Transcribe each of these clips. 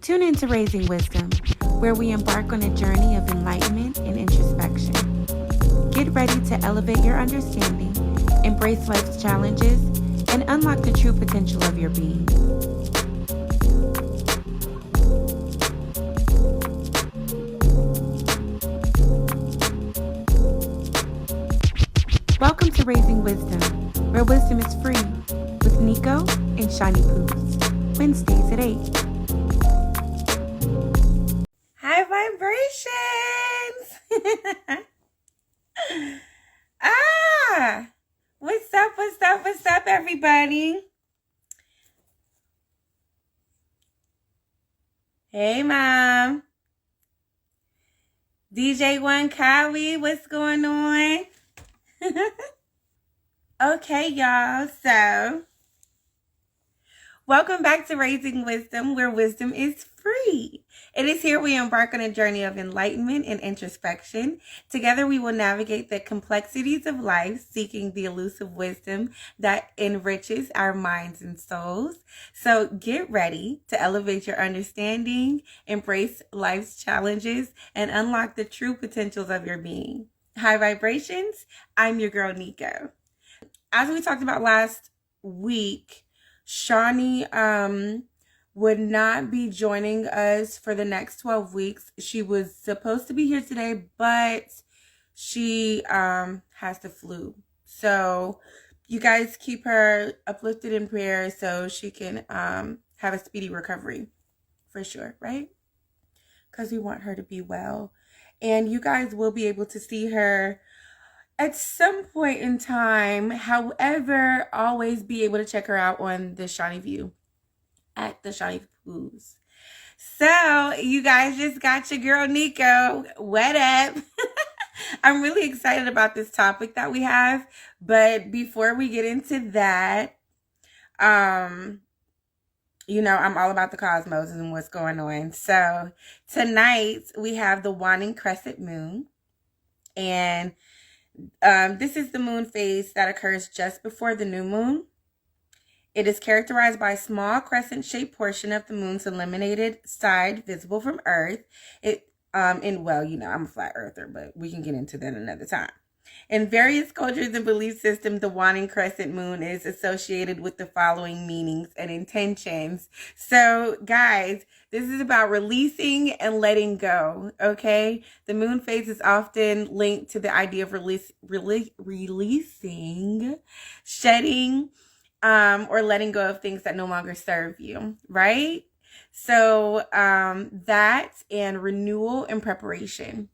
Tune into Raising Wisdom, where we embark on a journey of enlightenment and introspection. Get ready to elevate your understanding, embrace life's challenges, and unlock the true potential of your being. Welcome to Raising Wisdom, where wisdom is free, with Nico and Shiny Poos, Wednesdays at 8. High vibrations! What's up, everybody? Hey, Mom. DJ One Kawi, what's going on? Okay, y'all, so welcome back to Raising Wisdom, where wisdom is free. It is here we embark on a journey of enlightenment and introspection. Together we will navigate the complexities of life, seeking the elusive wisdom that enriches our minds and souls. So get ready to elevate your understanding, embrace life's challenges, and unlock the true potentials of your being. High vibrations, I'm your girl Nico. As we talked about last week, Shawnee would not be joining us for the next 12 weeks. She was supposed to be here today, but she has the flu. So you guys keep her uplifted in prayer so she can have a speedy recovery for sure, right? Because we want her to be well. And you guys will be able to see her at some point in time. However, always be able to check her out on the Shawnee View at the Shiny Poos. So you guys just got your girl Nico. What up? I'm really excited about this topic that we have. But before we get into that, you know, I'm all about the cosmos and what's going on. So tonight we have the waning crescent moon. And this is the moon phase that occurs just before the new moon. It is characterized by a small crescent-shaped portion of the moon's illuminated side visible from Earth. Well, you know, I'm a flat earther, but we can get into that another time. In various cultures and belief systems, the waning crescent moon is associated with the following meanings and intentions. So, guys, this is about releasing and letting go, okay? The moon phase is often linked to the idea of releasing, shedding, or letting go of things that no longer serve you, right? So that and renewal and preparation.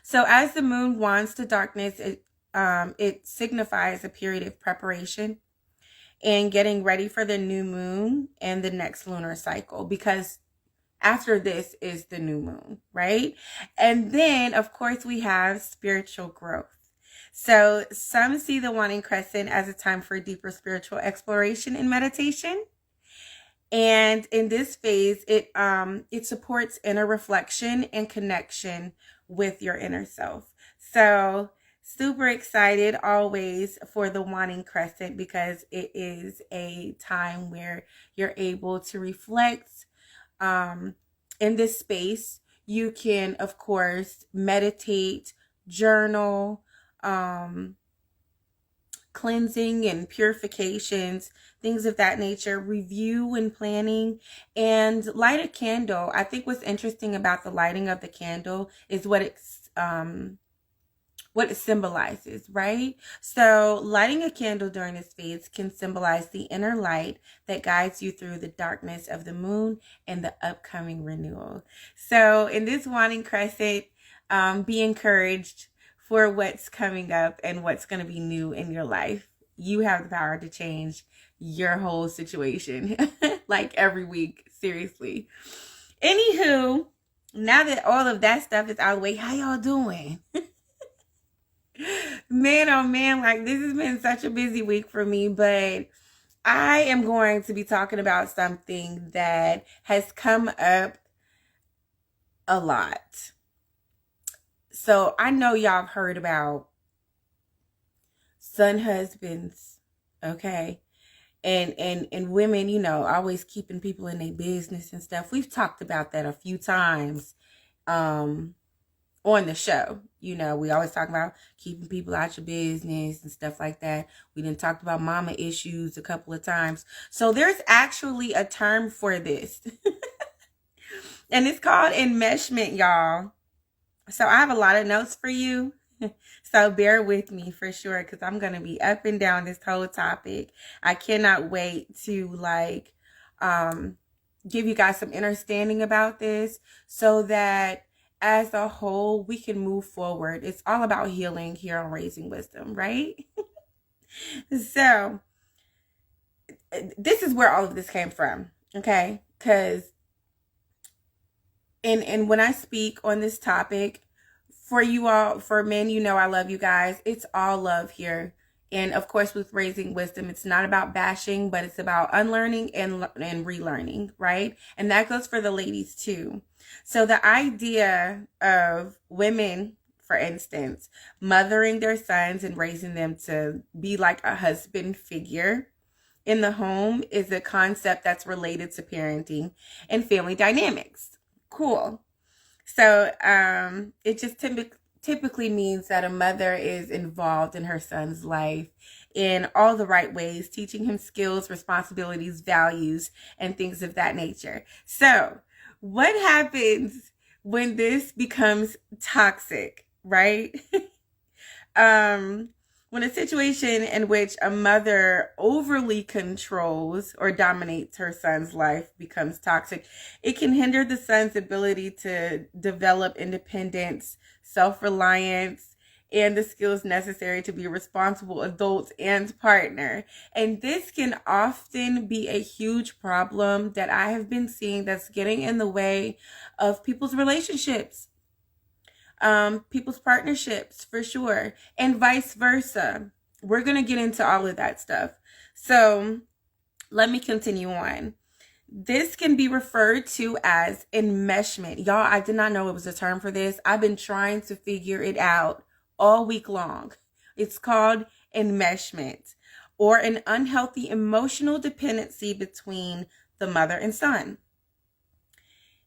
So as the moon wands to darkness, it signifies a period of preparation and getting ready for the new moon and the next lunar cycle, because after this is the new moon, right? And then, of course, we have spiritual growth. So some see the waning crescent as a time for deeper spiritual exploration and meditation. And in this phase, it supports inner reflection and connection with your inner self. So super excited always for the waning crescent, because it is a time where you're able to reflect in this space. You can, of course, meditate, journal, cleansing and purifications, things of that nature, review and planning, and light a candle. I think what's interesting about the lighting of the candle is what it symbolizes, right? So lighting a candle during this phase can symbolize the inner light that guides you through the darkness of the moon and the upcoming renewal. So in this waning crescent, be encouraged for what's coming up and what's going to be new in your life. You have the power to change your whole situation, like every week, seriously. Anywho, now that all of that stuff is out of the way, how y'all doing? Man, oh man, like this has been such a busy week for me, but I am going to be talking about something that has come up a lot. So I know y'all have heard about son husbands, okay? and women, always keeping people in their business and stuff. We've talked about that a few times on the show. We always talk about keeping people out your business and stuff like that. We done talked about mama issues a couple of times. So there's actually a term for this. And it's called enmeshment, y'all. So I have a lot of notes for you. So bear with me for sure, because I'm going to be up and down this whole topic. I cannot wait to give you guys some understanding about this so that as a whole, we can move forward. It's all about healing here on Raising Wisdom, right? So this is where all of this came from, okay? Because and when I speak on this topic, for you all, for men, I love you guys. It's all love here. And of course, with Raising Wisdom, it's not about bashing, but it's about unlearning and relearning, right? And that goes for the ladies too. So the idea of women, for instance, mothering their sons and raising them to be like a husband figure in the home is a concept that's related to parenting and family dynamics. Cool. So it just typically means that a mother is involved in her son's life in all the right ways, teaching him skills, responsibilities, values, and things of that nature. So what happens when this becomes toxic, right? When a situation in which a mother overly controls or dominates her son's life becomes toxic, it can hinder the son's ability to develop independence, self-reliance, and the skills necessary to be a responsible adult and partner. And this can often be a huge problem that I have been seeing that's getting in the way of people's relationships. People's partnerships, for sure, and vice versa. We're going to get into all of that stuff. So let me continue on. This can be referred to as enmeshment. Y'all, I did not know it was a term for this. I've been trying to figure it out all week long. It's called enmeshment, or an unhealthy emotional dependency between the mother and son.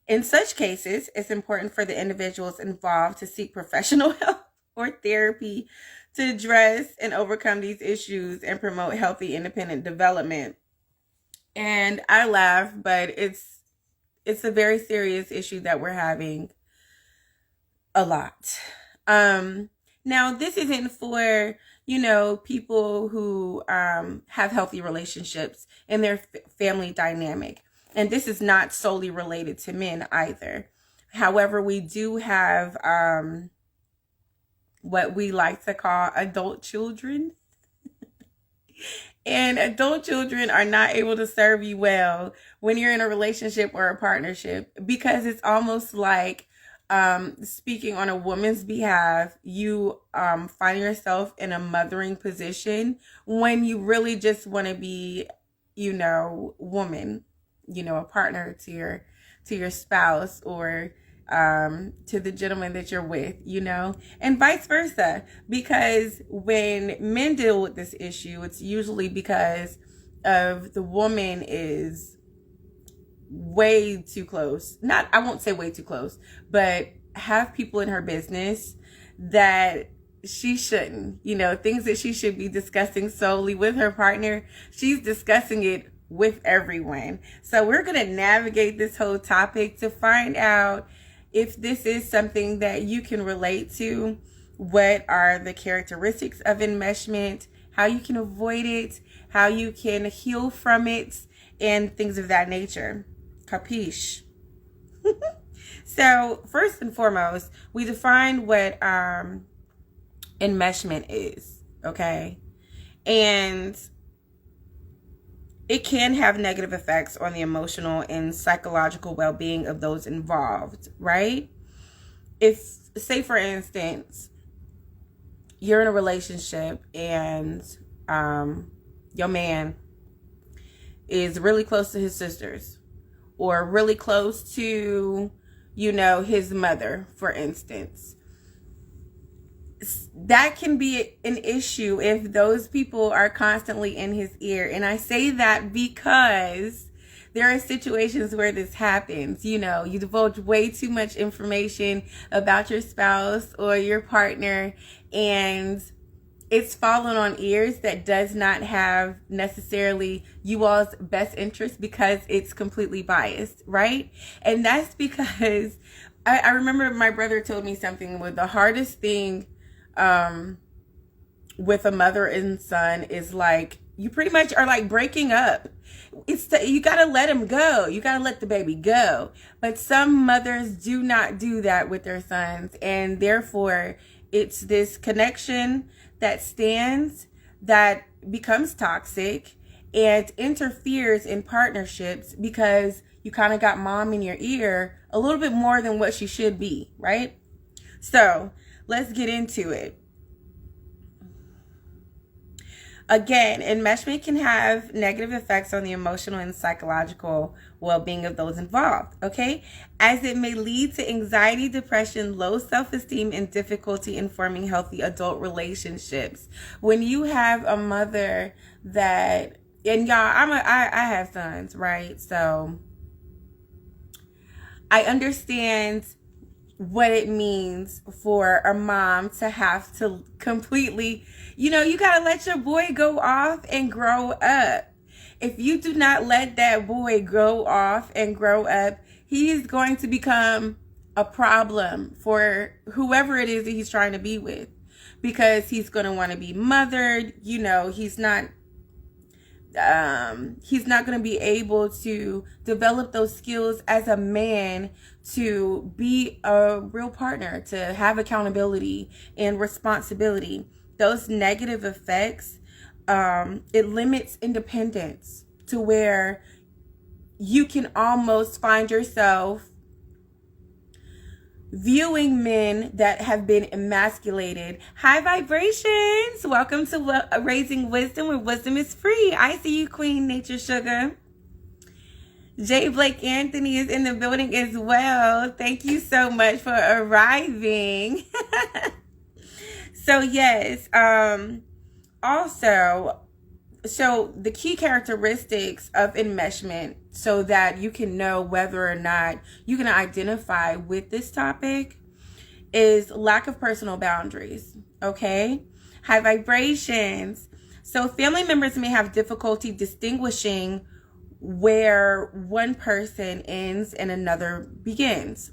In such cases, it's important for the individuals involved to seek professional help or therapy to address and overcome these issues and promote healthy, independent development. And I laugh, but it's a very serious issue that we're having a lot. Now, this isn't for, people who have healthy relationships in their family dynamic. And this is not solely related to men either. However, we do have what we like to call adult children. And adult children are not able to serve you well when you're in a relationship or a partnership, because it's almost like, speaking on a woman's behalf, you find yourself in a mothering position when you really just want to be, woman. A partner to your spouse or to the gentleman that you're with, and vice versa. Because when men deal with this issue, it's usually because of the woman is way too close. I won't say way too close, but have people in her business that she shouldn't, things that she should be discussing solely with her partner. She's discussing it with everyone. So we're going to navigate this whole topic to find out if this is something that you can relate to. What are the characteristics of enmeshment, how you can avoid it, how you can heal from it, and things of that nature. Capiche? So first and foremost, we define what enmeshment is, okay? And it can have negative effects on the emotional and psychological well-being of those involved, right? If, say for instance, you're in a relationship and your man is really close to his sisters, or really close to, his mother, for instance. that can be an issue if those people are constantly in his ear. And I say that because there are situations where this happens. You know, you divulge way too much information about your spouse or your partner, and it's fallen on ears that does not have necessarily you all's best interest because it's completely biased, right? And that's because I remember my brother told me something with the hardest thing with a mother and son is like, you pretty much are like breaking up. You got to let him go. You got to let the baby go. But some mothers do not do that with their sons. And therefore, it's this connection that stands, that becomes toxic and interferes in partnerships because you kind of got mom in your ear a little bit more than what she should be, right? So let's get into it. Again, enmeshment can have negative effects on the emotional and psychological well-being of those involved, okay? As it may lead to anxiety, depression, low self-esteem, and difficulty in forming healthy adult relationships. When you have a mother that, and y'all, I have sons, right? So I understand what it means for a mom to have to completely, you gotta let your boy go off and grow up. If you do not let that boy go off and grow up, he's going to become a problem for whoever it is that he's trying to be with, because he's going to want to be mothered. He's not going to be able to develop those skills as a man to be a real partner, to have accountability and responsibility. Those negative effects, it limits independence to where you can almost find yourself viewing men that have been emasculated. High vibrations. Welcome to Raising Wisdom, where wisdom is free. I see you, Queen Nature Sugar. J. Blake Anthony is in the building as well. Thank you so much for arriving. So yes, also, so the key characteristics of enmeshment, so that you can know whether or not you can identify with this topic, is lack of personal boundaries, okay? High vibrations. So family members may have difficulty distinguishing where one person ends and another begins,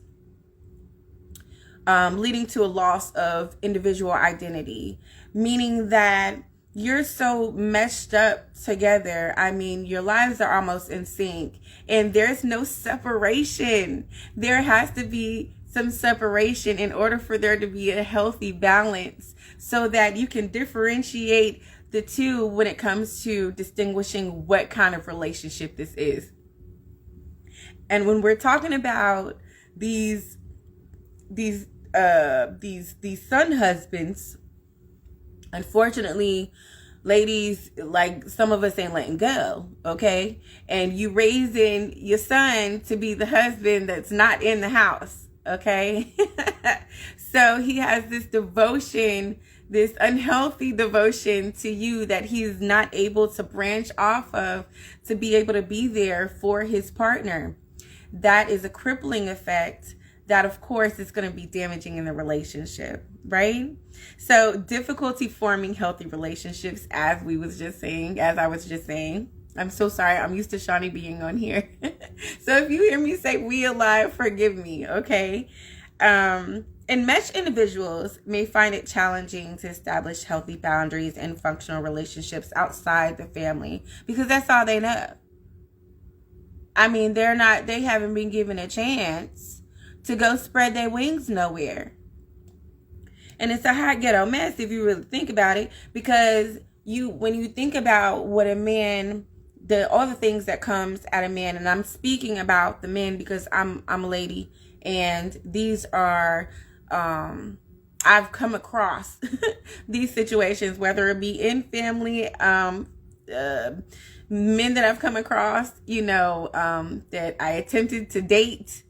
leading to a loss of individual identity, meaning that you're so meshed up together. I mean, your lives are almost in sync and there's no separation. There has to be some separation in order for there to be a healthy balance, so that you can differentiate the two when it comes to distinguishing what kind of relationship this is. And when we're talking about these son husbands, unfortunately, ladies, like some of us ain't letting go, okay? And you raising your son to be the husband that's not in the house, okay? So he has this devotion, this unhealthy devotion to you that he's not able to branch off of to be able to be there for his partner. That is a crippling effect that, of course, is going to be damaging in the relationship, right? So difficulty forming healthy relationships, as I was just saying. I'm so sorry. I'm used to Shawnee being on here. So if you hear me say we alive, forgive me, okay? Enmeshed individuals may find it challenging to establish healthy boundaries and functional relationships outside the family, because that's all they know. I mean, they haven't been given a chance to go spread their wings nowhere. And it's a hot ghetto mess if you really think about it, because when you think about what a man, all the things that comes at a man, and I'm speaking about the men because I'm a lady, and these are, I've come across these situations, whether it be in family, men that I've come across, that I attempted to date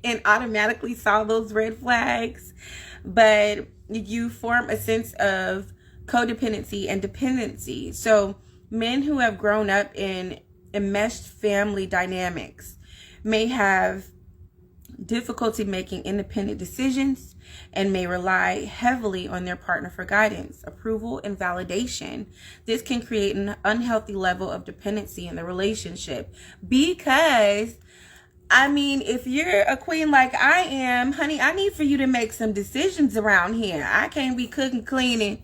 and automatically saw those red flags. But you form a sense of codependency and dependency. So men who have grown up in enmeshed family dynamics may have difficulty making independent decisions and may rely heavily on their partner for guidance, approval, and validation. This can create an unhealthy level of dependency in the relationship because, I mean, if you're a queen like I am, honey, I need for you to make some decisions around here. I can't be cooking, cleaning,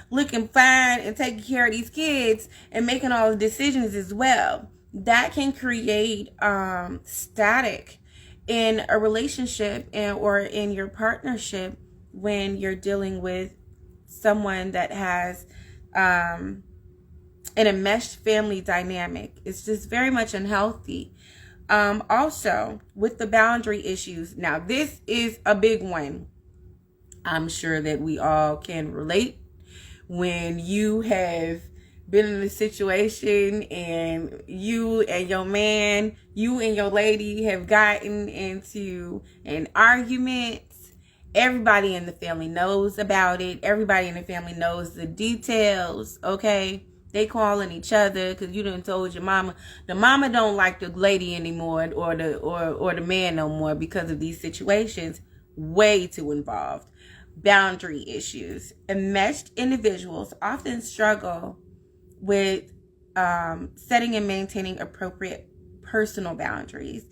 looking fine, and taking care of these kids and making all the decisions as well. That can create static in a relationship or in your partnership when you're dealing with someone that has an enmeshed family dynamic. It's just very much unhealthy. Also, with the boundary issues. Now, this is a big one. I'm sure that we all can relate when you have been in a situation and you and your man, you and your lady have gotten into an argument. Everybody in the family knows about it. Everybody in the family knows the details, okay? They calling each other because you done told your mama. The mama don't like the lady anymore or the man no more because of these situations. Way too involved. Boundary issues. Enmeshed individuals often struggle with setting and maintaining appropriate personal boundaries.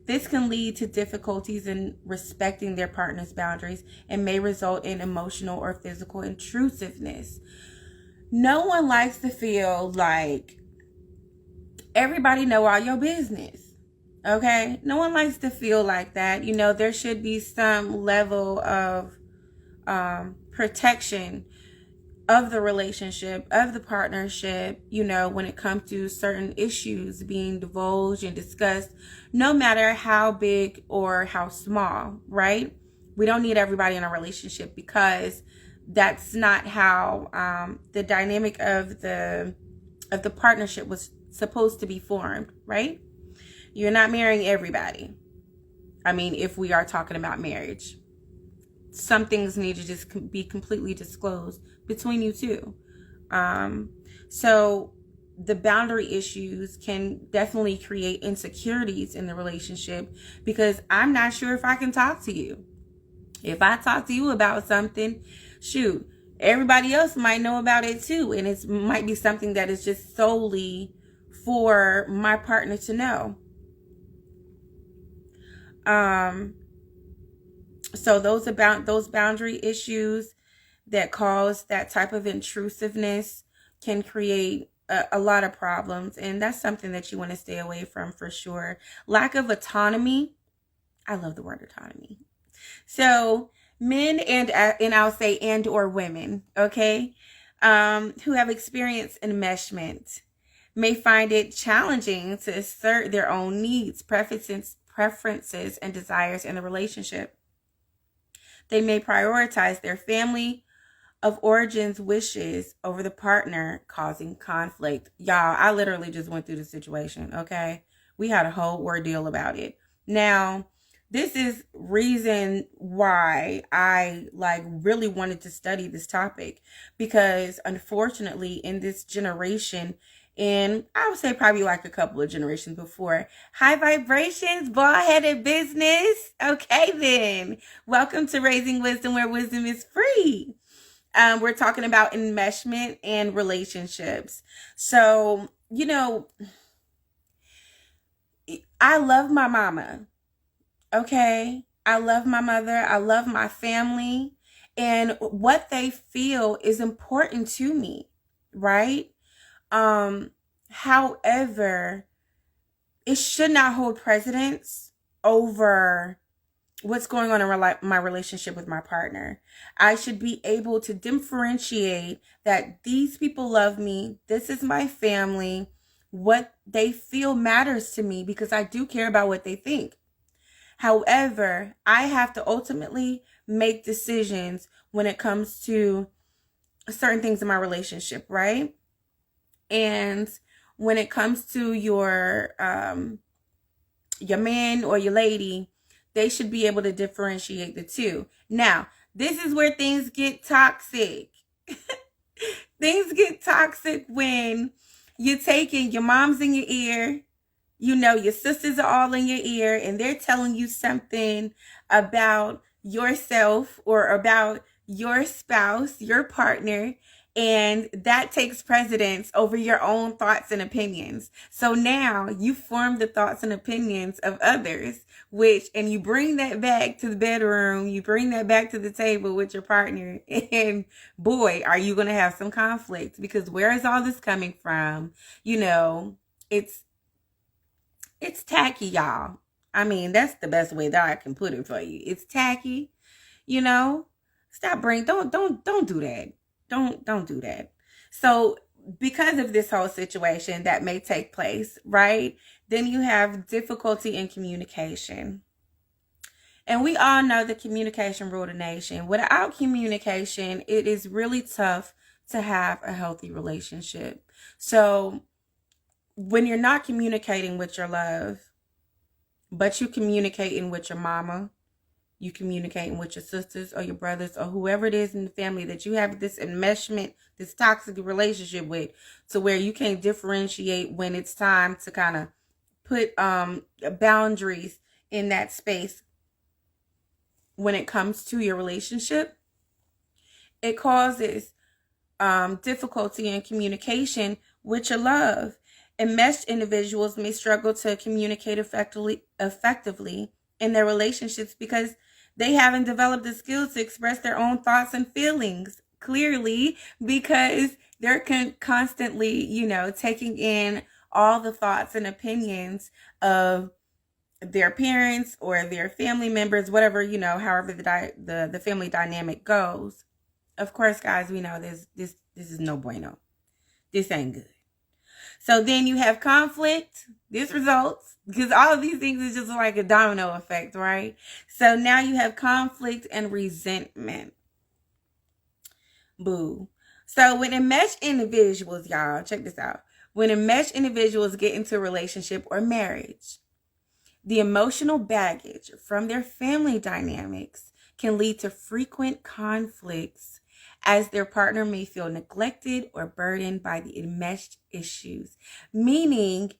This can lead to difficulties in respecting their partner's boundaries and may result in emotional or physical intrusiveness. No one likes to feel like everybody know all your business. Okay? No one likes to feel like that. You know, there should be some level of protection of the relationship, of the partnership, you know, when it comes to certain issues being divulged and discussed, no matter how big or how small, right? We don't need everybody in a relationship because that's not how the dynamic of the partnership was supposed to be formed, right? You're not marrying everybody. I mean, if we are talking about marriage, some things need to just be completely disclosed between you two. So the boundary issues can definitely create insecurities in the relationship because I'm not sure if I can talk to you. If I talk to you about something, shoot, everybody else might know about it too. And it might be something that is just solely for my partner to know. So those boundary issues that cause that type of intrusiveness can create a lot of problems. And that's something that you want to stay away from for sure. Lack of autonomy. I love the word autonomy. So men and I'll say and or women, okay, who have experienced enmeshment may find it challenging to assert their own needs, preferences, and desires in the relationship. They may prioritize their family of origin's wishes over the partner, causing conflict. Y'all, I literally just went through the situation, okay? We had a whole ordeal about it. Now, this is reason why I really wanted to study this topic, because unfortunately in this generation, and I would say probably like a couple of generations before, high vibrations, bald-headed business. Okay then, welcome to Raising Wisdom, where wisdom is free. We're talking about enmeshment and relationships. So, you know, I love my mama. Okay, I love my mother. I love my family, and what they feel is important to me, right? However, it should not hold precedence over what's going on in my relationship with my partner. I should be able to differentiate that these people love me. This is my family. What they feel matters to me because I do care about what they think. However, I have to ultimately make decisions when it comes to certain things in my relationship, right? And when it comes to your man or your lady, they should be able to differentiate the two. Now, This is where things get toxic. Things get toxic when you're taking your mom's in your ear, your sisters are all in your ear, and they're telling you something about yourself or about your spouse, your partner, and that takes precedence over your own thoughts and opinions. So now you form the thoughts and opinions of others, and you bring that back to the bedroom, you bring that back to the table with your partner, and boy, are you going to have some conflict, because where is all this coming from? It's tacky, y'all. I mean, that's the best way that I can put it for you. It's tacky, Stop don't do that. Don't do that. So because of this whole situation that may take place, right? Then you have difficulty in communication. And we all know the communication rule the nation. Without communication, it is really tough to have a healthy relationship. So when you're not communicating with your love, but you communicating with your mama, you communicating with your sisters or your brothers or whoever it is in the family that you have this enmeshment, this toxic relationship with, to where you can't differentiate when it's time to kind of put boundaries in that space when it comes to your relationship, it causes difficulty in communication with your love. Enmeshed individuals may struggle to communicate effectively in their relationships because they haven't developed the skills to express their own thoughts and feelings clearly, because they're constantly, taking in all the thoughts and opinions of their parents or their family members, whatever, however the family dynamic goes. Of course, guys, we know this is no bueno. This ain't good. So then you have conflict. This results, because all of these things is just like a domino effect, right? So now you have conflict and resentment. Boo. So when enmeshed individuals, y'all, check this out. When enmeshed individuals get into a relationship or marriage, the emotional baggage from their family dynamics can lead to frequent conflicts, as their partner may feel neglected or burdened by the enmeshed issues. Meaning,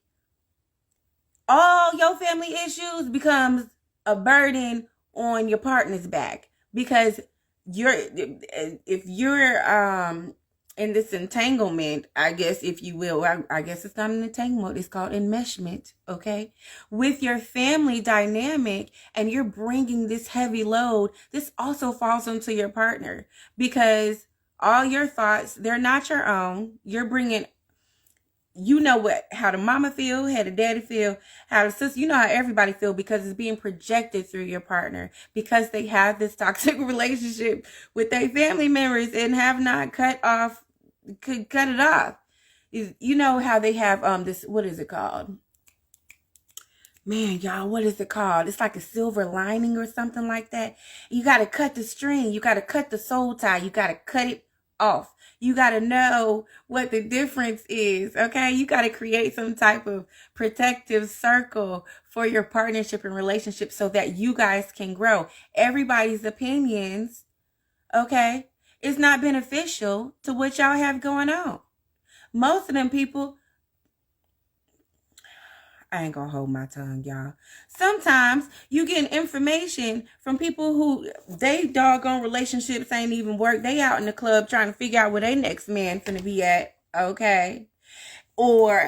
all your family issues becomes a burden on your partner's back, because if you're in this entanglement, I guess, if you will, I guess it's not an entanglement, it's called enmeshment, okay? With your family dynamic, and you're bringing this heavy load, this also falls onto your partner, because all your thoughts, they're not your own. You're bringing, how the mama feel, how the daddy feel, how the sister, how everybody feel, because it's being projected through your partner, because they have this toxic relationship with their family members and have not cut it off. How they have this, what is it called? Man, y'all, what is it called? It's like a silver lining or something like that. You got to cut the string. You got to cut the soul tie. You got to cut it off. You got to know what the difference is, okay? You got to create some type of protective circle for your partnership and relationship so that you guys can grow. Everybody's opinions, okay, is not beneficial to what y'all have going on. Most of them people, I ain't gonna hold my tongue, y'all. Sometimes you get information from people who they doggone relationships ain't even work. They out in the club trying to figure out where their next man finna be at, okay? Or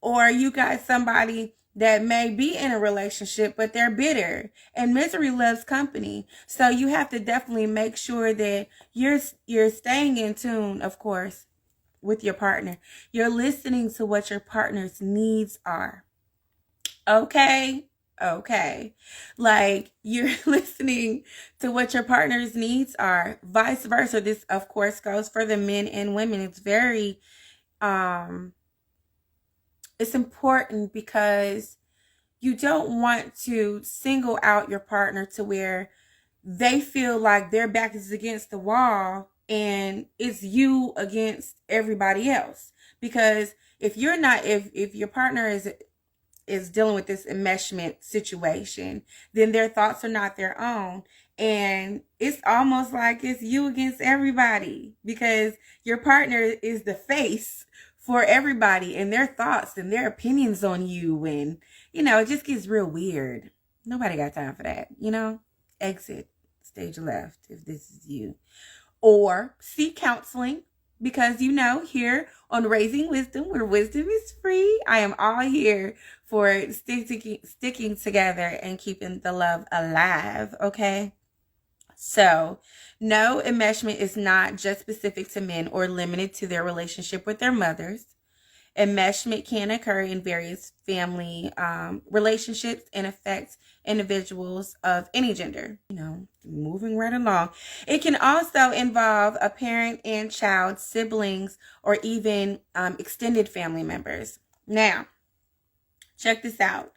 you got somebody that may be in a relationship, but they're bitter, and misery loves company. So you have to definitely make sure that you're staying in tune, of course, with your partner. You're listening to what your partner's needs are. Okay? Like, you're listening to what your partner's needs are. Vice versa. This, of course, goes for the men and women. It's very, it's important, because you don't want to single out your partner to where they feel like their back is against the wall and it's you against everybody else. Because if you're not, if your partner is dealing with this enmeshment situation, then their thoughts are not their own, And it's almost like it's you against everybody because your partner is the face for everybody and their thoughts and their opinions on you. And, it just gets real weird. Nobody got time for that, Exit stage left if this is you. Or seek counseling because, here on Raising Wisdom, where wisdom is free, I am all here for sticking together and keeping the love alive, okay? So, no, enmeshment is not just specific to men or limited to their relationship with their mothers. Enmeshment can occur in various family relationships and affect individuals of any gender. Moving right along. It can also involve a parent and child, siblings, or even extended family members. Now, check this out.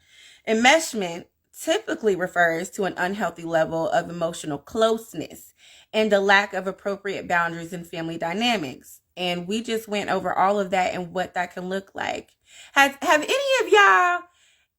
Enmeshment typically refers to an unhealthy level of emotional closeness and a lack of appropriate boundaries in family dynamics. And we just went over all of that and what that can look like. Have any of y'all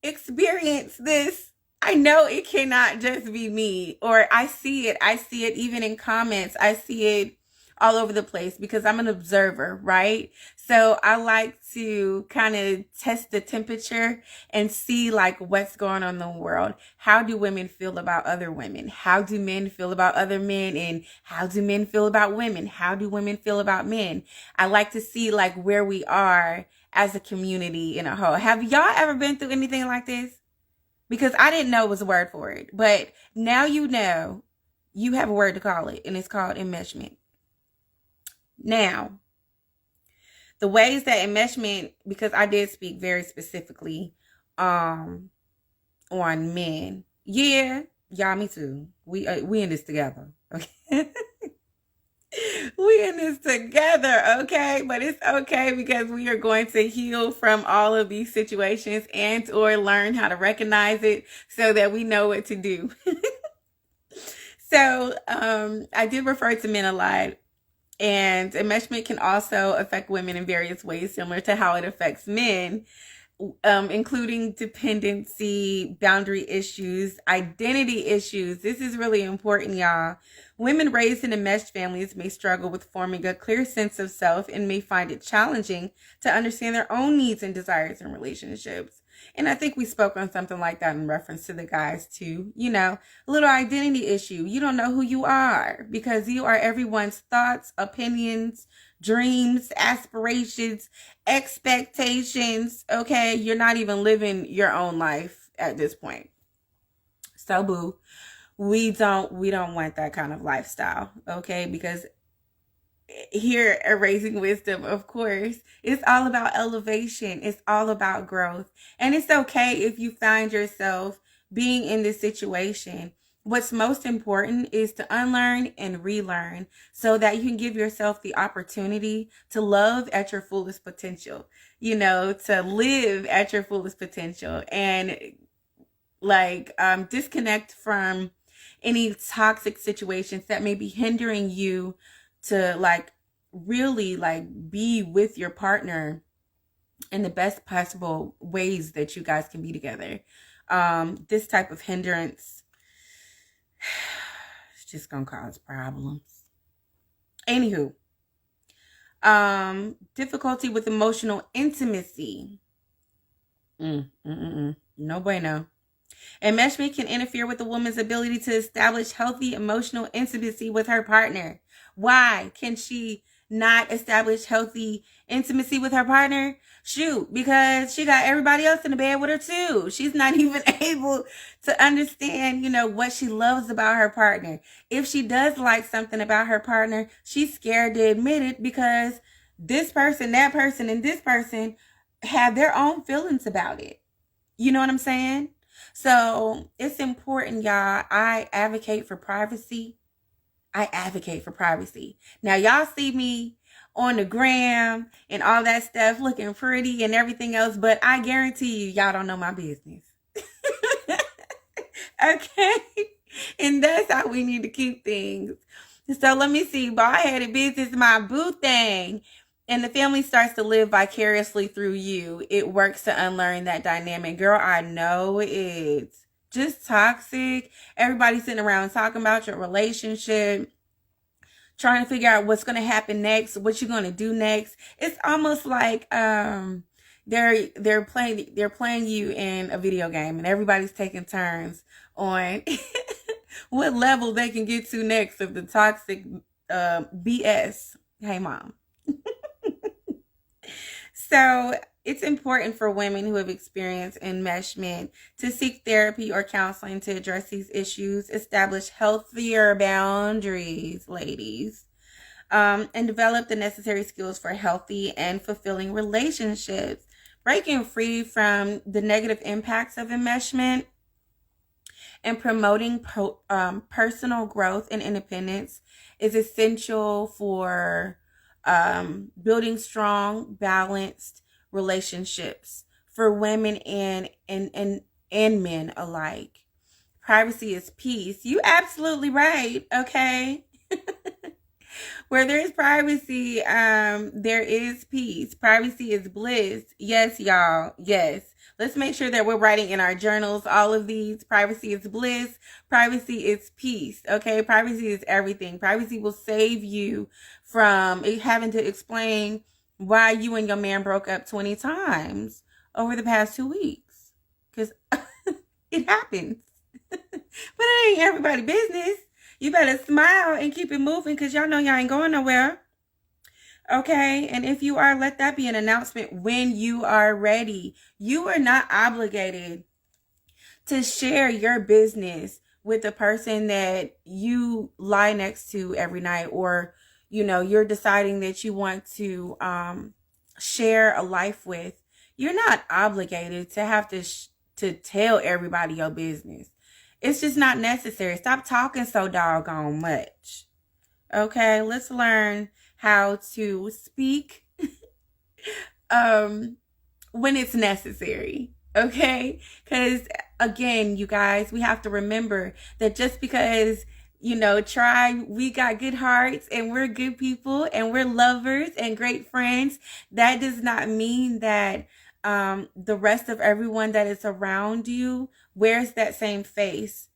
experienced this? I know it cannot just be me, or I see it even in comments. I see it all over the place because I'm an observer, right? So I like to kind of test the temperature and see like what's going on in the world. How do women feel about other women? How do men feel about other men? And how do men feel about women? How do women feel about men? I like to see like where we are as a community in a whole. Have y'all ever been through anything like this? Because I didn't know it was a word for it, but now you know you have a word to call it, and it's called enmeshment. Now, the ways that enmeshment, because I did speak very specifically on men. Yeah, y'all, me too. We in this together, okay? We in this together, okay? But it's okay because we are going to heal from all of these situations and or learn how to recognize it so that we know what to do. So, I did refer to men a lot. And enmeshment can also affect women in various ways, similar to how it affects men, including dependency, boundary issues, identity issues. This is really important, y'all. Women raised in enmeshed families may struggle with forming a clear sense of self and may find it challenging to understand their own needs and desires in relationships. And I think we spoke on something like that in reference to the guys too. A little identity issue. You don't know who you are because you are everyone's thoughts, opinions, dreams, aspirations, expectations. Okay. You're not even living your own life at this point. So boo, we don't want that kind of lifestyle. Okay. Because here at Raising Wisdom, of course, it's all about elevation. It's all about growth. And it's okay if you find yourself being in this situation. What's most important is to unlearn and relearn so that you can give yourself the opportunity to love at your fullest potential, to live at your fullest potential and disconnect from any toxic situations that may be hindering you to really be with your partner in the best possible ways that you guys can be together. This type of hindrance, it's just gonna cause problems. Anywho, difficulty with emotional intimacy. No bueno. Enmeshment can interfere with a woman's ability to establish healthy emotional intimacy with her partner. Why can she not establish healthy intimacy with her partner? Shoot, because she got everybody else in the bed with her too. She's not even able to understand, what she loves about her partner. If she does like something about her partner, she's scared to admit it because this person, that person, and this person have their own feelings about it. You know what I'm saying? So it's important, y'all. I advocate for privacy. Now, y'all see me on the gram and all that stuff looking pretty and everything else, but I guarantee you, y'all don't know my business. Okay? And that's how we need to keep things. So let me see. Bald-headed business, my boo thing. And the family starts to live vicariously through you. It works to unlearn that dynamic. Girl, I know it. just toxic. Everybody's sitting around talking about your relationship, trying to figure out what's going to happen next, what you're going to do next. It's almost like they're playing you in a video game, and everybody's taking turns on what level they can get to next of the toxic BS. Hey, mom. So it's important for women who have experienced enmeshment to seek therapy or counseling to address these issues, establish healthier boundaries, ladies, and develop the necessary skills for healthy and fulfilling relationships. Breaking free from the negative impacts of enmeshment and promoting personal growth and independence is essential for building strong, balanced relationships for women and men alike. Privacy is peace. You absolutely right. Okay. Where there's privacy, there is peace. Privacy is bliss. Yes, y'all. Yes. Let's make sure that we're writing in our journals all of these. Privacy is bliss. Privacy is peace. Okay. Privacy is everything. Privacy will save you from having to explain why you and your man broke up 20 times over the past 2 weeks. Because it happens. But it ain't everybody's business. You better smile and keep it moving, because y'all know y'all ain't going nowhere. Okay? And if you are, let that be an announcement when you are ready. You are not obligated to share your business with the person that you lie next to every night, or, you know, you're deciding that you want to share a life with. You're not obligated to have to tell everybody your business. It's just not necessary. Stop talking so doggone much. Okay, let's learn how to speak when it's necessary. Okay, because again, you guys, we have to remember that just because, you know, we got good hearts and we're good people and we're lovers and great friends, that does not mean that the rest of everyone that is around you wears that same face.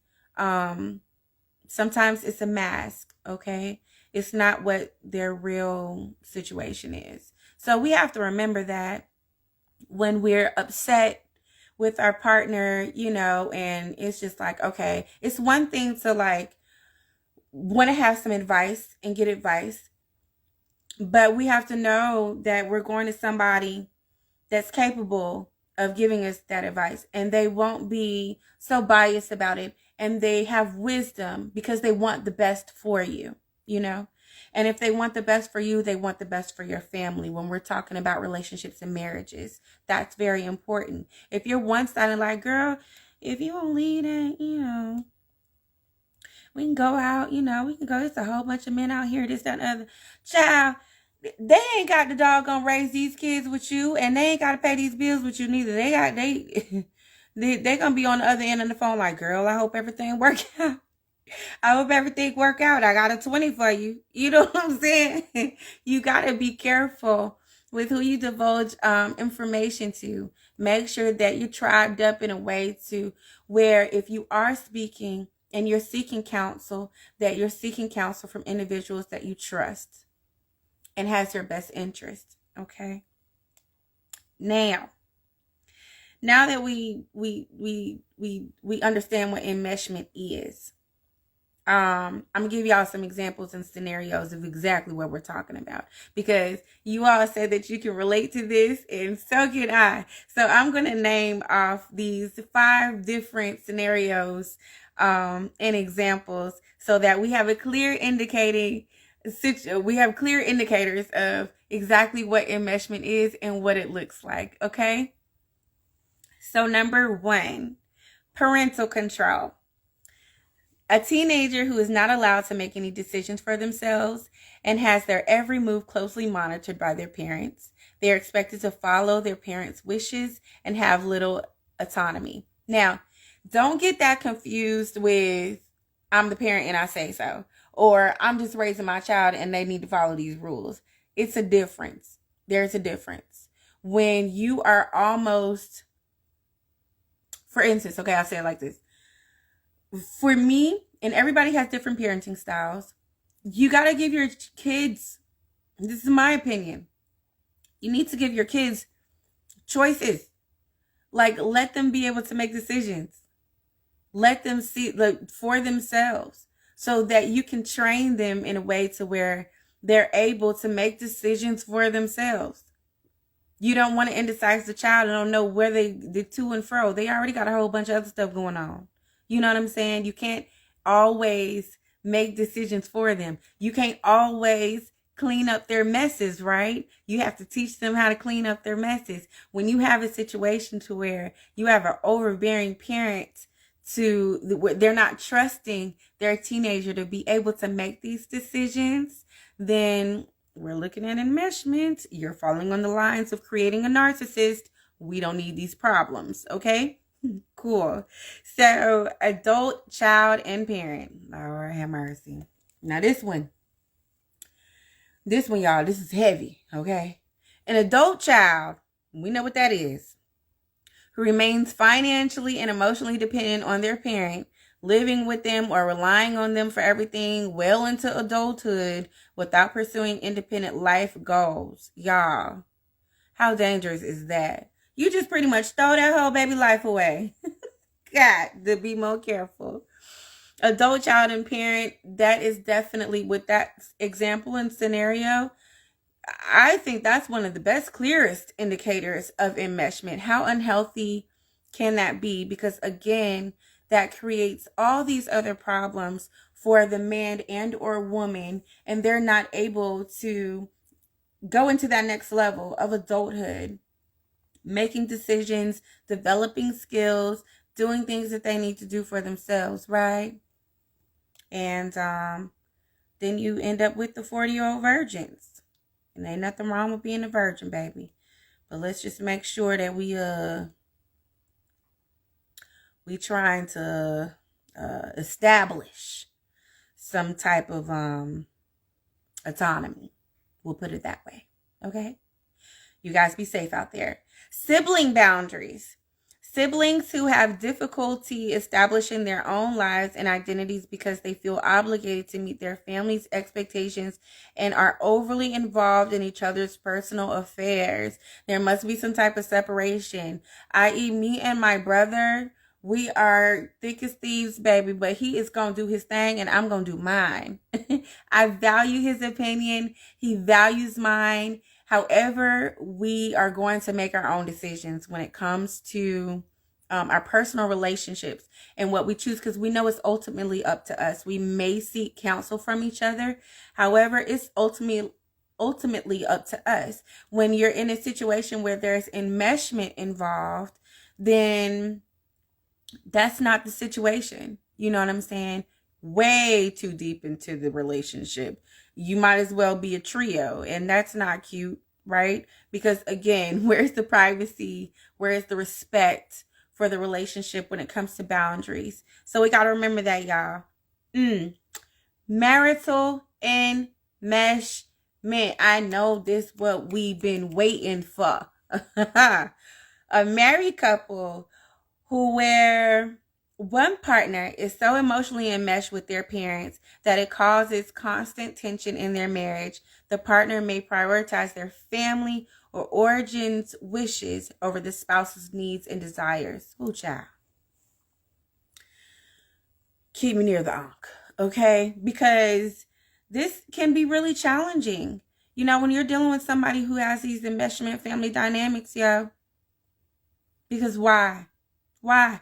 Sometimes it's a mask, okay? It's not what their real situation is. So we have to remember that when we're upset with our partner, you know, and it's just like, okay, it's one thing to like want to have some advice and get advice, but we have to know that we're going to somebody that's capable of giving us that advice, and they won't be so biased about it, and they have wisdom because they want the best for you, you know. And if they want the best for you, they want the best for your family. When we're talking about relationships and marriages, that's very important. If you're one-sided, like, girl, if you don't lead it, you know, we can go out, you know, we can go, there's a whole bunch of men out here, this, that, and other. Child, they ain't got the doggone raise these kids with you, and they ain't got to pay these bills with you neither. They gonna be on the other end of the phone like, girl, I hope everything work out. I hope everything work out. I got a 20 for you. You know what I'm saying? You got to be careful with who you divulge information to. Make sure that you're tribed up in a way to where if you are speaking and you're seeking counsel, that you're seeking counsel from individuals that you trust and has your best interest. Okay. Now that we understand what enmeshment is, I'm gonna give y'all some examples and scenarios of exactly what we're talking about, because you all said that you can relate to this, and so can I. So I'm gonna name off these 5 different scenarios and examples so that we have a clear indicators of exactly what enmeshment is and what it looks like. Okay. So number 1, parental control. A teenager who is not allowed to make any decisions for themselves and has their every move closely monitored by their parents. They are expected to follow their parents' wishes and have little autonomy. Now, don't get that confused with I'm the parent and I say so, or I'm just raising my child and they need to follow these rules. It's a difference. There's a difference. When you are almost, for instance, okay, I'll say it like this. for me, and everybody has different parenting styles, you got to give your kids, this is my opinion, you need to give your kids choices. Like, let them be able to make decisions. Let them see, like, for themselves, so that you can train them in a way to where they're able to make decisions for themselves. You don't want to indecisive the child and don't know where the to and fro. They already got a whole bunch of other stuff going on. You know what I'm saying? You can't always make decisions for them. You can't always clean up their messes, right? You have to teach them how to clean up their messes. When you have a situation to where you have an overbearing parent they're not trusting their teenager to be able to make these decisions, then we're looking at enmeshment. You're falling on the lines of creating a narcissist. We don't need these problems, okay? Cool. So, adult, child, and parent. Lord have mercy. Now this one, y'all, this is heavy, okay? An adult child, we know what that is, who remains financially and emotionally dependent on their parent, living with them or relying on them for everything well into adulthood without pursuing independent life goals. Y'all, how dangerous is that? You just pretty much throw that whole baby life away. Got to be more careful. Adult, child, and parent, that is definitely, with that example and scenario, I think that's one of the best, clearest indicators of enmeshment. How unhealthy can that be? Because again, that creates all these other problems for the man and or woman, and they're not able to go into that next level of adulthood, making decisions, developing skills, doing things that they need to do for themselves, right? And then you end up with the 40-year-old virgins. And ain't nothing wrong with being a virgin, baby. But let's just make sure that we trying to establish some type of autonomy. We'll put it that way. Okay? You guys be safe out there. Sibling boundaries. Siblings who have difficulty establishing their own lives and identities because they feel obligated to meet their family's expectations and are overly involved in each other's personal affairs. There must be some type of separation, i.e. me and my brother, we are thick as thieves, baby, but he is going to do his thing and I'm going to do mine. I value his opinion. He values mine. However, we are going to make our own decisions when it comes to our personal relationships and what we choose, because we know it's ultimately up to us. We may seek counsel from each other. However, it's ultimately up to us. When you're in a situation where there's enmeshment involved, then that's not the situation. You know what I'm saying? Way too deep into the relationship. You might as well be a trio, and that's not cute, right? Because again, where's the privacy? Where's the respect for the relationship when it comes to boundaries? So we got to remember that, y'all. Marital enmeshment. I know this what we've been waiting for. A married couple where one partner is so emotionally enmeshed with their parents that it causes constant tension in their marriage. The partner may prioritize their family or origins wishes over the spouse's needs and desires. Ooh, child. Keep me near the ankh, okay? Because this can be really challenging. You know, when you're dealing with somebody who has these enmeshment family dynamics, yo. Because why? Why?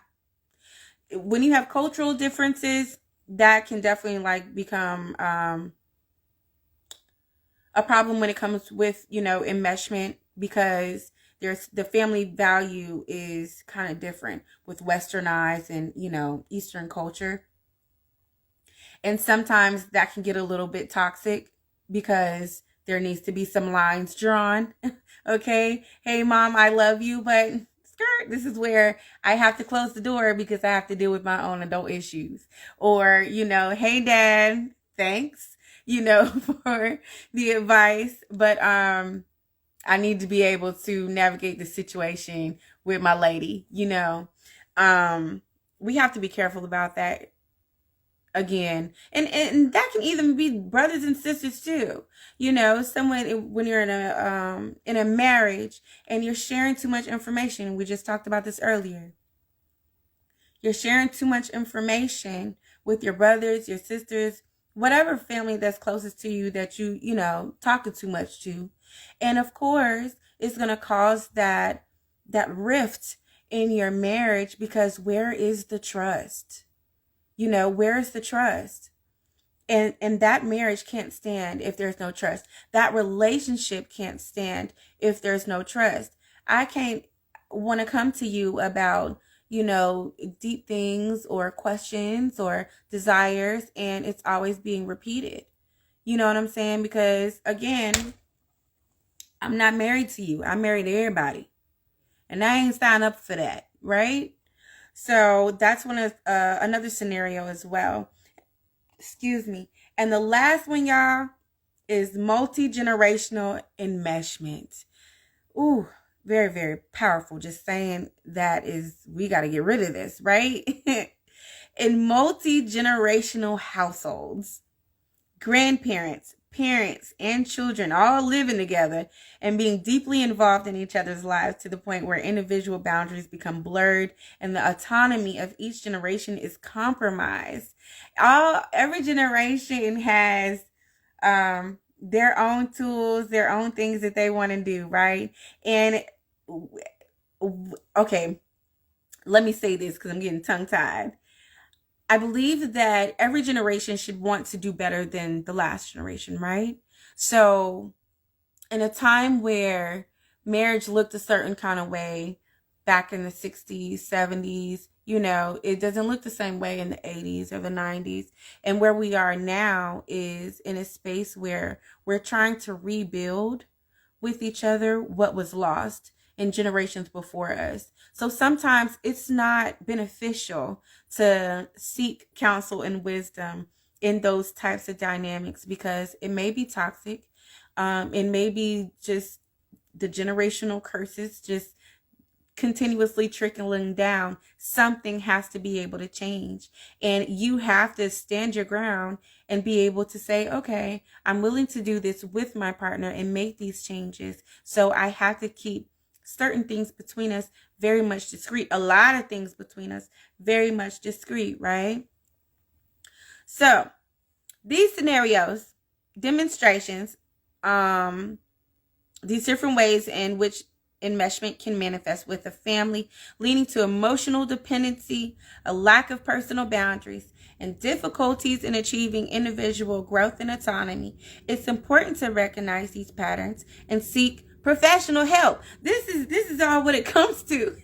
When you have cultural differences, that can definitely like become a problem when it comes with, you know, enmeshment, because there's the family value is kind of different with westernized and, you know, Eastern culture. And sometimes that can get a little bit toxic because there needs to be some lines drawn. Okay. Hey, mom, I love you, but this is where I have to close the door because I have to deal with my own adult issues. Or, you know, hey, dad, thanks, you know, for the advice. But I need to be able to navigate the situation with my lady, you know. We have to be careful about that. again. And that can even be brothers and sisters too. You know, someone, when you're in a marriage and you're sharing too much information. We just talked about this earlier. You're sharing too much information with your brothers, your sisters, whatever family that's closest to you that you know, talking too much to. And of course, it's going to cause that rift in your marriage, because where is the trust? You know, where is the trust? And that marriage can't stand if there's no trust. That relationship can't stand if there's no trust. I can't want to come to you about, you know, deep things or questions or desires, and it's always being repeated. You know what I'm saying? Because again, I'm not married to you. I'm married to everybody. And I ain't signed up for that, right? So that's another scenario as well. Excuse me. And the last one, y'all, is multi-generational enmeshment. Ooh, very, very powerful. Just saying that we got to get rid of this, right? In multi-generational households, grandparents, parents, and children all living together and being deeply involved in each other's lives to the point where individual boundaries become blurred and the autonomy of each generation is compromised. Every generation has their own tools, their own things that they want to do, right? And okay, let me say this because I'm getting tongue-tied. I believe that every generation should want to do better than the last generation, right? So in a time where marriage looked a certain kind of way back in the 60s, 70s, you know, it doesn't look the same way in the 80s or the 90s. And where we are now is in a space where we're trying to rebuild with each other what was lost in generations before us. So sometimes it's not beneficial to seek counsel and wisdom in those types of dynamics, because it may be toxic. It may be just the generational curses just continuously trickling down. Something has to be able to change, and you have to stand your ground and be able to say, okay, I'm willing to do this with my partner and make these changes. So I have to keep certain things between us very much discreet. A lot of things between us very much discreet, right? So these scenarios, demonstrations, these different ways in which enmeshment can manifest with a family, leading to emotional dependency, a lack of personal boundaries, and difficulties in achieving individual growth and autonomy. It's important to recognize these patterns and seek professional help. This is all what it comes to.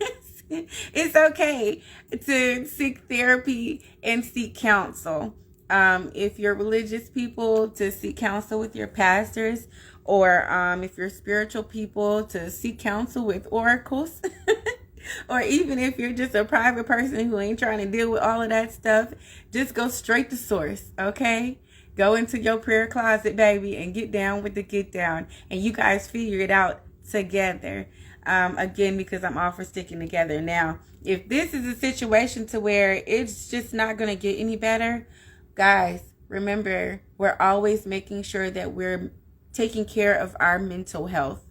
It's okay to seek therapy and seek counsel. If you're religious people, to seek counsel with your pastors, or if you're spiritual people, to seek counsel with oracles. Or even if you're just a private person who ain't trying to deal with all of that stuff, just go straight to source, okay? Go into your prayer closet, baby, and get down with the get down. And you guys figure it out together. Again, because I'm all for sticking together. Now, if this is a situation to where it's just not going to get any better, guys, remember, we're always making sure that we're taking care of our mental health,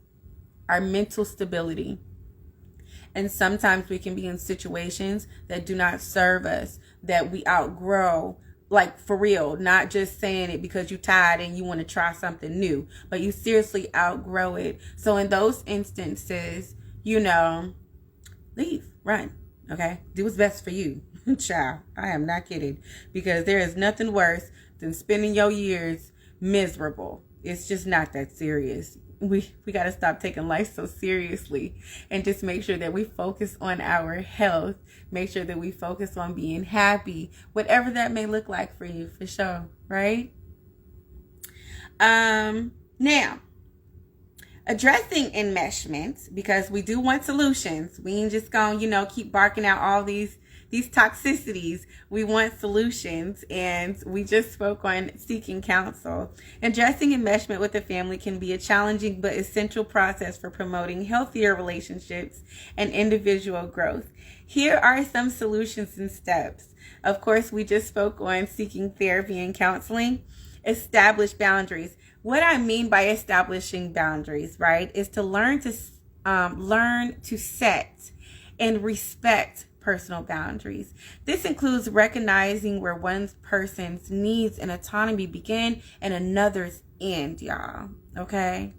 our mental stability. And sometimes we can be in situations that do not serve us, that we outgrow, like for real, not just saying it because you're tired and you want to try something new, but you seriously outgrow it. So in those instances, you know, leave, run, okay? Do what's best for you. Child, I am not kidding, because there is nothing worse than spending your years miserable. It's just not that serious. We got to stop taking life so seriously and just make sure that we focus on our health. Make sure that we focus on being happy, whatever that may look like for you, for sure, right? Now, addressing enmeshment, because we do want solutions. We ain't just gonna, keep barking out all these toxicities. We want solutions, and we just spoke on seeking counsel. Addressing enmeshment with a family can be a challenging but essential process for promoting healthier relationships and individual growth. Here are some solutions and steps. Of course, we just spoke on seeking therapy and counseling. Establish boundaries. What I mean by establishing boundaries, right, is to learn to set and respect personal boundaries. This includes recognizing where one person's needs and autonomy begin and another's end, y'all. Okay?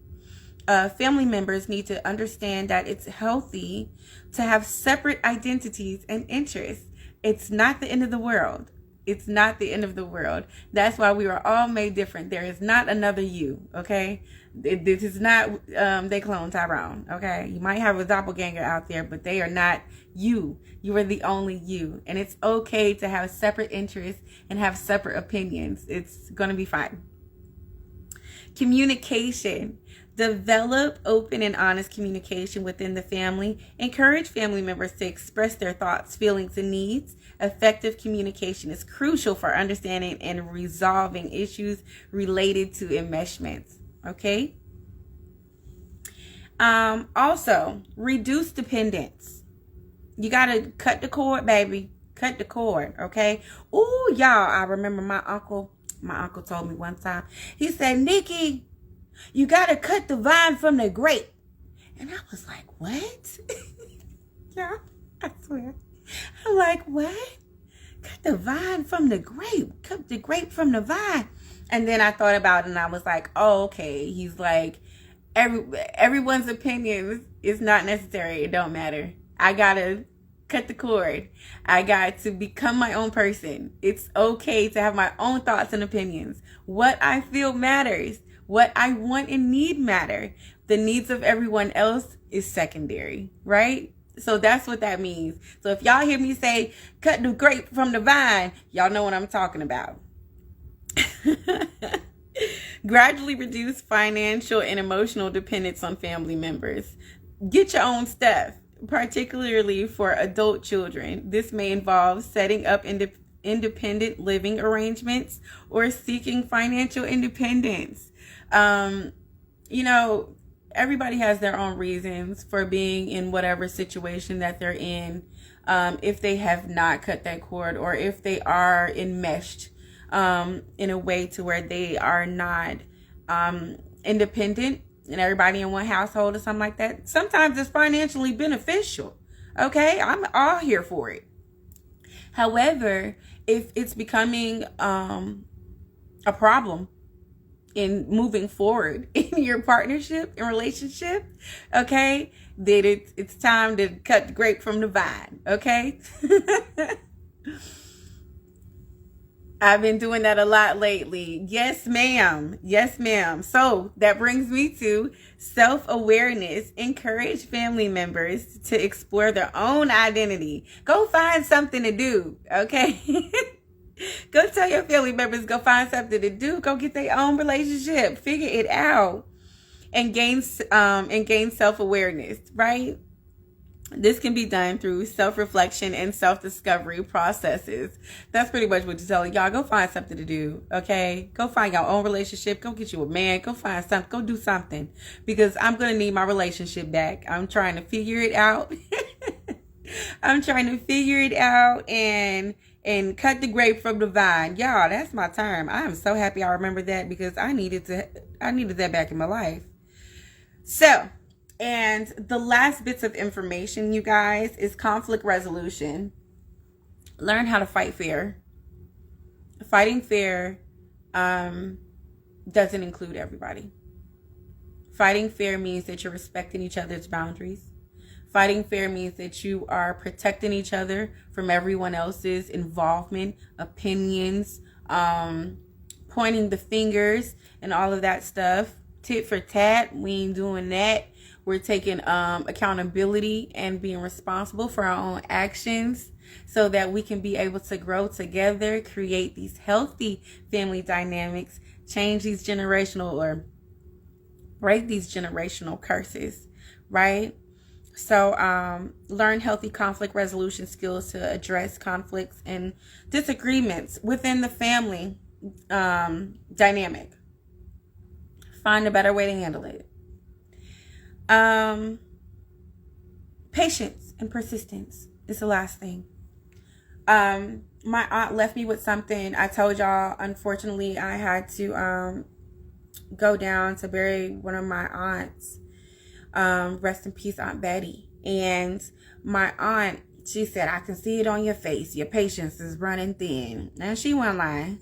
Family members need to understand that it's healthy to have separate identities and interests. It's not the end of the world. It's not the end of the world. That's why we are all made different. There is not another you, okay? This is not, they clone Tyrone, okay? You might have a doppelganger out there, but they are not you. You are the only you. And it's okay to have separate interests and have separate opinions. It's going to be fine. Communication. Develop open and honest communication within the family. Encourage family members to express their thoughts, feelings, and needs. Effective communication is crucial for understanding and resolving issues related to enmeshments. Okay? Also, reduce dependence. You got to cut the cord, baby. Cut the cord, okay? Ooh, y'all, I remember my uncle told me one time. He said, Nikki, you got to cut the vine from the grape. And I was like, what? Yeah, I swear. I'm like, what? Cut the vine from the grape. Cut the grape from the vine. And then I thought about it and I was like, oh, okay. He's like, everyone's opinion is not necessary. It don't matter. I got to cut the cord. I got to become my own person. It's okay to have my own thoughts and opinions. What I feel matters. What I want and need matter. The needs of everyone else is secondary, right? So that's what that means. So if y'all hear me say, cut the grape from the vine, y'all know what I'm talking about. Gradually reduce financial and emotional dependence on family members. Get your own stuff, particularly for adult children. This may involve setting up independent living arrangements or seeking financial independence. Everybody has their own reasons for being in whatever situation that they're in. If they have not cut that cord, or if they are enmeshed in a way to where they are not independent and everybody in one household or something like that. Sometimes it's financially beneficial. Okay, I'm all here for it. However, if it's becoming a problem in moving forward in your partnership and relationship, okay, then it's time to cut the grape from the vine, okay? I've been doing that a lot lately. Yes, ma'am. Yes, ma'am. So that brings me to self-awareness. Encourage family members to explore their own identity. Go find something to do, okay? Go tell your family members, go find something to do. Go get their own relationship. Figure it out. And gain self-awareness, right? This can be done through self-reflection and self-discovery processes. That's pretty much what you're telling y'all. Go find something to do, okay? Go find your own relationship. Go get you a man. Go find something. Go do something. Because I'm going to need my relationship back. I'm trying to figure it out. I'm trying to figure it out and cut the grape from the vine. Y'all, that's my term. I am so happy I remember that because I needed that back in my life. So, and the last bits of information, you guys, is conflict resolution. Learn how to fight fair. Fighting fair doesn't include everybody. Fighting fair means that you're respecting each other's boundaries. Fighting fair means that you are protecting each other from everyone else's involvement, opinions, pointing the fingers, and all of that stuff. Tit for tat, we ain't doing that. We're taking accountability and being responsible for our own actions so that we can be able to grow together, create these healthy family dynamics, change these generational or break these generational curses, right? So learn healthy conflict resolution skills to address conflicts and disagreements within the family dynamic. Find a better way to handle it. Patience and persistence is the last thing. my aunt left me with something. I told y'all, unfortunately, I had to go down to bury one of my aunts. Rest in peace, Aunt Betty. And my aunt, she said, I can see it on your face. Your patience is running thin. And she wasn't lying.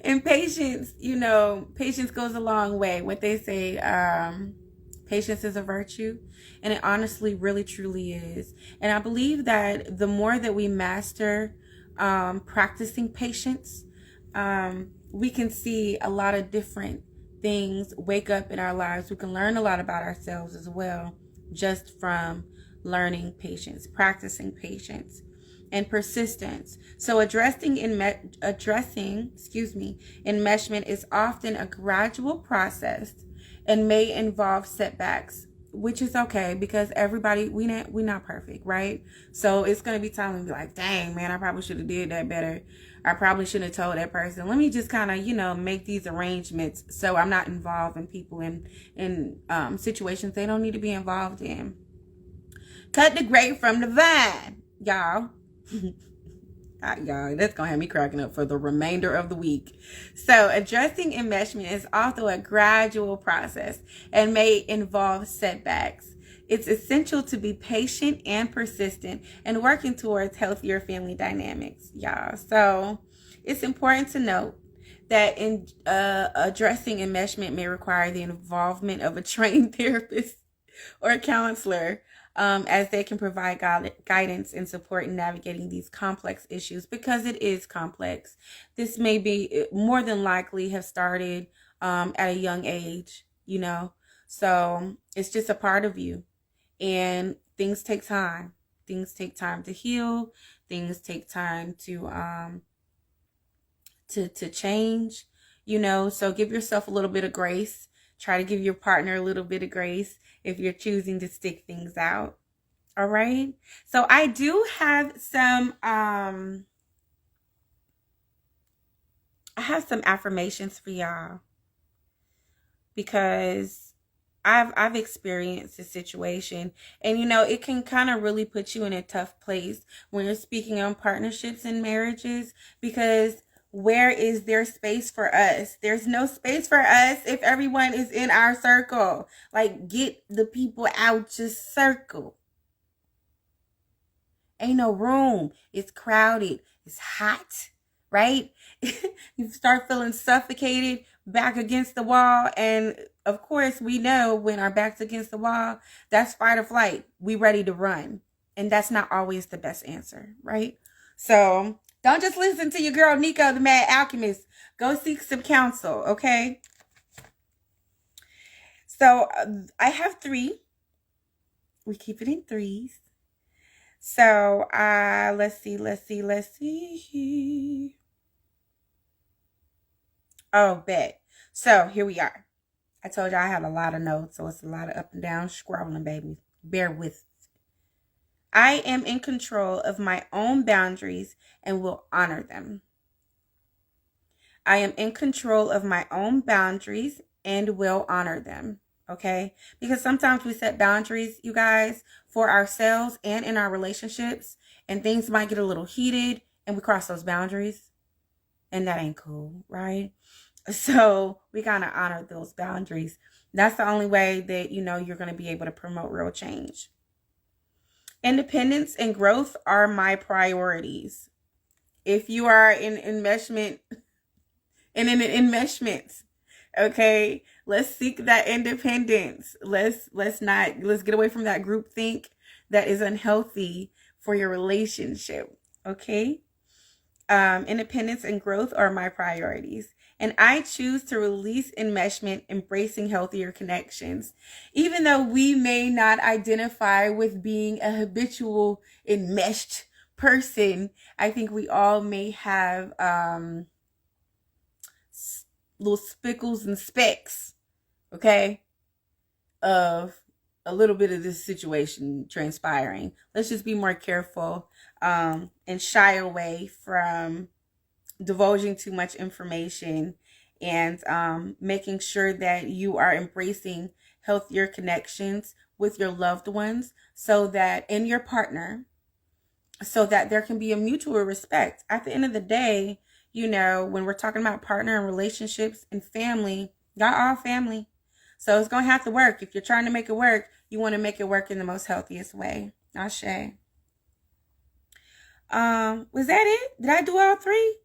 And patience, patience goes a long way. What they say, patience is a virtue. And it honestly really truly is. And I believe that the more that we master practicing patience, we can see a lot of different things wake up in our lives. We can learn a lot about ourselves as well, just from learning patience, practicing patience and persistence. So addressing enmeshment is often a gradual process and may involve setbacks, which is okay, because everybody, we not perfect, right? So it's going to be time to be like, dang, man, I probably should have did that better. I probably shouldn't have told that person. Let me just kind of, make these arrangements so I'm not involved in people in situations they don't need to be involved in. Cut the grape from the vine, y'all. Y'all, that's gonna have me cracking up for the remainder of the week. So addressing enmeshment is also a gradual process and may involve setbacks. It's essential to be patient and persistent and working towards healthier family dynamics, y'all. So it's important to note that in addressing enmeshment may require the involvement of a trained therapist or a counselor, as they can provide guidance and support in navigating these complex issues, because it is complex. This may be more than likely have started at a young age, so it's just a part of you, and things take time. Things take time to heal. Things take time to change, so give yourself a little bit of grace. Try to give your partner a little bit of grace if you're choosing to stick things out. All right. So I do have some, I have some affirmations for y'all, because I've experienced a situation, and it can kind of really put you in a tough place when you're speaking on partnerships and marriages, because where is there space for us? There's no space for us if everyone is in our circle. Like, get the people out your circle. Ain't no room. It's crowded. It's hot, right? You start feeling suffocated, back against the wall. And of course, we know when our back's against the wall, that's fight or flight. We ready to run. And that's not always the best answer, right? So don't just listen to your girl, Nico, the Mad Alchemist. Go seek some counsel, okay? So I have 3. We keep it in 3s. So let's see. Oh, bet. So here we are. I told you I have a lot of notes, so it's a lot of up and down scrolling, baby. Bear with. I am in control of my own boundaries and will honor them. I am in control of my own boundaries and will honor them. Okay? Because sometimes we set boundaries, you guys, for ourselves and in our relationships, and things might get a little heated and we cross those boundaries, and that ain't cool, right? So we gotta honor those boundaries. That's the only way that, you're going to be able to promote real change. Independence and growth are my priorities. If you are in enmeshment and in enmeshments, okay, let's seek that independence. Let's get away from that group think that is unhealthy for your relationship. Okay. Independence and growth are my priorities. And I choose to release enmeshment, embracing healthier connections. Even though we may not identify with being a habitual enmeshed person, I think we all may have little spickles and specks, okay, of a little bit of this situation transpiring. Let's just be more careful and shy away from divulging too much information, and making sure that you are embracing healthier connections with your loved ones, so that, and your partner, so that there can be a mutual respect. At the end of the day, when we're talking about partner and relationships and family, y'all all family. So it's going to have to work. If you're trying to make it work, you want to make it work in the most healthiest way. Ashe. Was that it? Did I do all three?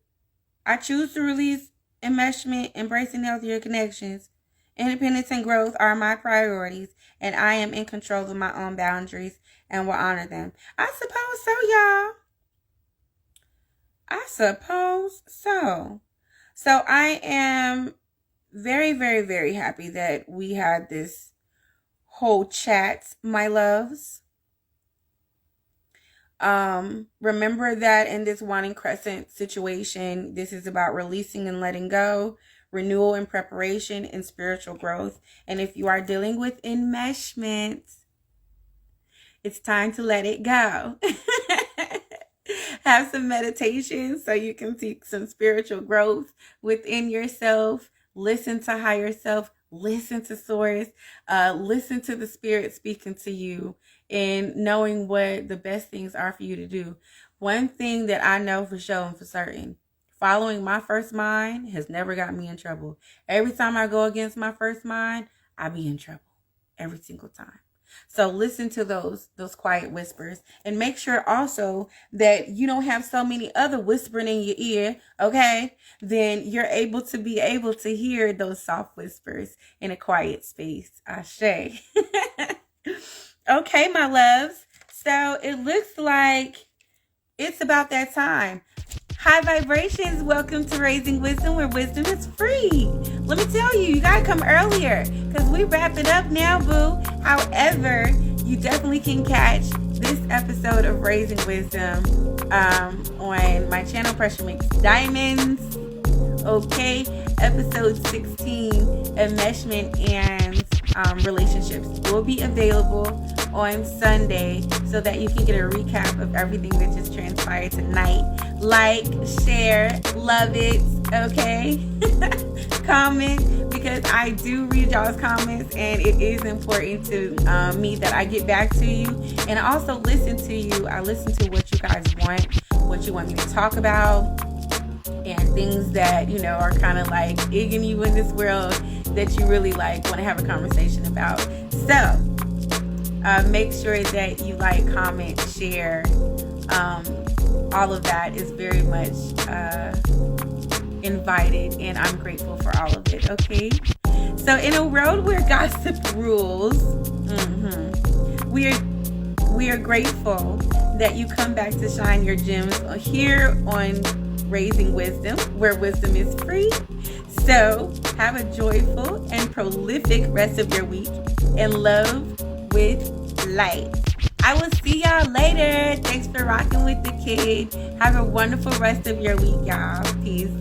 I choose to release enmeshment, embracing healthier connections. Independence and growth are my priorities, and I am in control of my own boundaries and will honor them. I suppose so, y'all. I suppose so. So I am very, very, very happy that we had this whole chat, my loves. Remember that in this wanting crescent situation, this is about releasing and letting go, renewal and preparation, and spiritual growth. And if you are dealing with enmeshment, it's time to let it go. Have some meditation so you can seek some spiritual growth within yourself. Listen to higher self. Listen to source. Listen to the spirit speaking to you and knowing what the best things are for you to do. One thing that I know for sure and for certain, following my first mind has never got me in trouble. Every time I go against my first mind, I be in trouble every single time. So listen to those quiet whispers, and make sure also that you don't have so many other whispering in your ear, okay? Then you're able to hear those soft whispers in a quiet space. Ashe. Okay, my loves. So it looks like it's about that time. High vibrations, welcome to Raising Wisdom, where wisdom is free. Let me tell you, you gotta come earlier because we wrap it up now, boo. However, you definitely can catch this episode of Raising Wisdom on my channel, Pressure Makes Diamonds. Okay, episode 16, Enmeshment and Relationships, will be available on Sunday so that you can get a recap of everything that just transpired tonight. Like, share, love it, okay? Comment, because I do read y'all's comments, and it is important to me that I get back to you and also listen to you. I listen to what you guys want, what you want me to talk about, and things that, are kind of like egging you in this world that you really want to have a conversation about. So make sure that you like, comment, share. All of that is very much invited, and I'm grateful for all of it, okay? So in a world where gossip rules, we are grateful that you come back to shine your gems here on Raising Wisdom, where wisdom is free. So have a joyful and prolific rest of your week, and love with light. I will see y'all later. Thanks for rocking with the kid. Have a wonderful rest of your week, y'all. Peace.